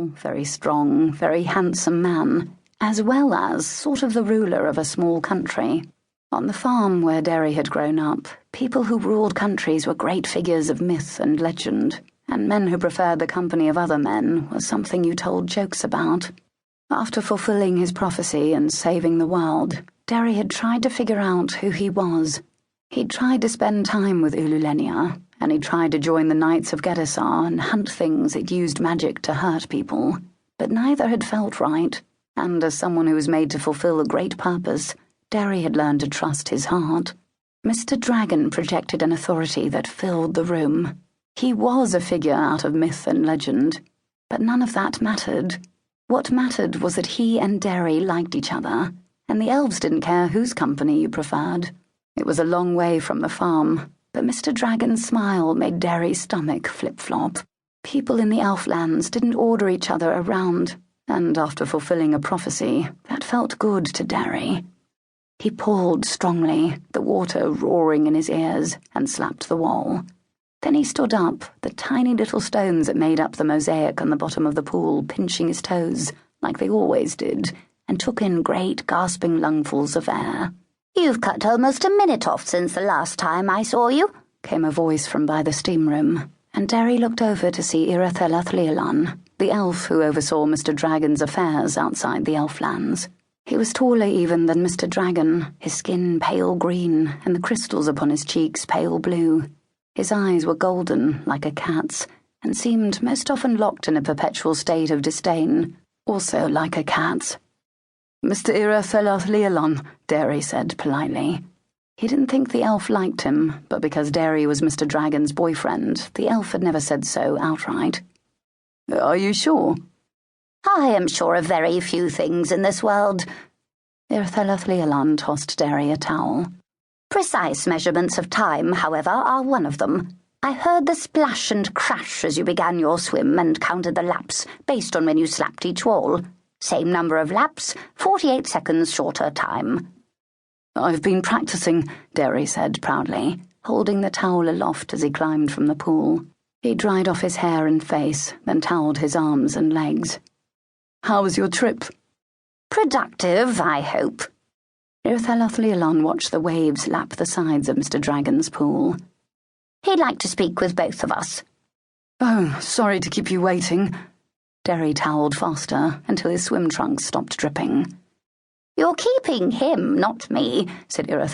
tall, very strong, very handsome man, as well as sort of the ruler of a small country. On the farm where Derry had grown up, people who ruled countries were great figures of myth and legend, and men who preferred the company of other men was something you told jokes about. After fulfilling his prophecy and saving the world, Derry had tried to figure out who he was. He'd tried to spend time with Ululenia, and he'd tried to join the Knights of Gedesar and hunt things that used magic to hurt people, but neither had felt right, and as someone who was made to fulfill a great purpose, Derry had learned to trust his heart. Mr. Dragon projected an authority that filled the room. He was a figure out of myth and legend, but none of that mattered. What mattered was that he and Derry liked each other, and the elves didn't care whose company you preferred. It was a long way from the farm, but Mr. Dragon's smile made Derry's stomach flip-flop. People in the Elflands didn't order each other around, and after fulfilling a prophecy, that felt good to Derry. He pulled strongly, the water roaring in his ears, and slapped the wall. Then he stood up, the tiny little stones that made up the mosaic on the bottom of the pool pinching his toes, like they always did, and took in great gasping lungfuls of air. "You've cut almost a minute off since the last time I saw you," came a voice from by the steam room, and Derry looked over to see Eyre, the elf who oversaw Mr. Dragon's affairs outside the Elflands. He was taller even than Mr. Dragon, his skin pale green, and the crystals upon his cheeks pale blue. His eyes were golden, like a cat's, and seemed most often locked in a perpetual state of disdain, also like a cat's. "Mr. Eyre, Derry said politely. He didn't think the elf liked him, but because Derry was Mr. Dragon's boyfriend, the elf had never said so outright. "Are you sure?" "I am sure of very few things in this world." Eyre tossed Derry a towel. "Precise measurements of time, however, are one of them. I heard the splash and crash as you began your swim and counted the laps based on when you slapped each wall. Same number of laps, 48 seconds shorter time." "I've been practicing," Derry said proudly, holding the towel aloft as he climbed from the pool. He dried off his hair and face, then toweled his arms and legs. "How was your trip?" "Productive, I hope." Eyre watched the waves lap the sides of Mr. Dragon's pool. "He'd like to speak with both of us." "Oh, sorry to keep you waiting." Derry toweled faster until his swim trunks stopped dripping. "You're keeping him, not me," said Eyre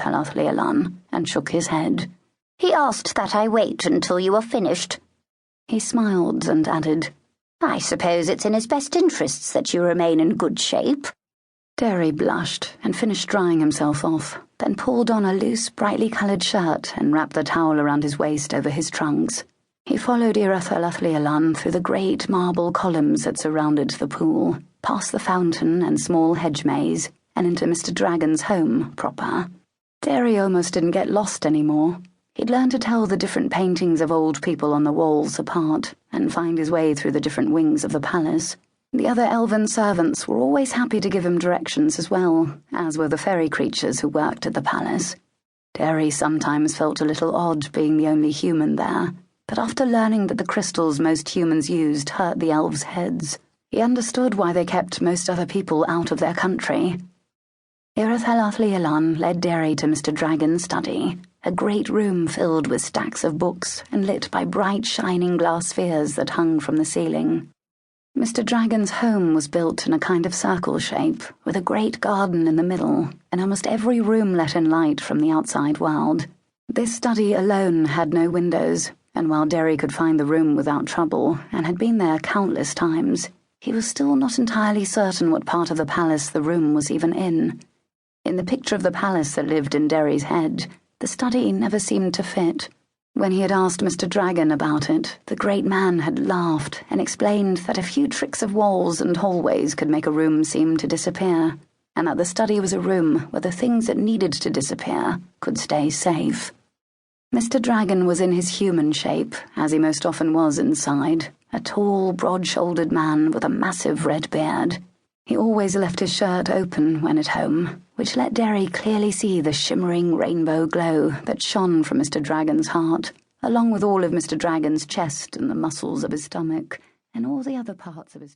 and shook his head. "He asked that I wait until you were finished." He smiled and added, "I suppose it's in his best interests that you remain in good shape." Derry blushed and finished drying himself off, then pulled on a loose, brightly coloured shirt and wrapped the towel around his waist over his trunks. He followed Eyre through the great marble columns that surrounded the pool, past the fountain and small hedge maze, and into Mr. Dragon's home proper. Derry almost didn't get lost anymore. He'd learned to tell the different paintings of old people on the walls apart, and find his way through the different wings of the palace. The other elven servants were always happy to give him directions as well, as were the fairy creatures who worked at the palace. Derry sometimes felt a little odd being the only human there, but after learning that the crystals most humans used hurt the elves' heads, he understood why they kept most other people out of their country. Eyre led Derry to Mr. Dragon's study, a great room filled with stacks of books and lit by bright, shining glass spheres that hung from the ceiling. Mr. Dragon's home was built in a kind of circle shape, with a great garden in the middle, and almost every room let in light from the outside world. This study alone had no windows, and while Derry could find the room without trouble, and had been there countless times, he was still not entirely certain what part of the palace the room was even in. In the picture of the palace that lived in Derry's head, the study never seemed to fit. When he had asked Mr. Dragon about it, the great man had laughed and explained that a few tricks of walls and hallways could make a room seem to disappear, and that the study was a room where the things that needed to disappear could stay safe. Mr. Dragon was in his human shape, as he most often was inside, a tall, broad-shouldered man with a massive red beard. He always left his shirt open when at home, which let Derry clearly see the shimmering rainbow glow that shone from Mr. Dragon's heart, along with all of Mr. Dragon's chest and the muscles of his stomach, and all the other parts of his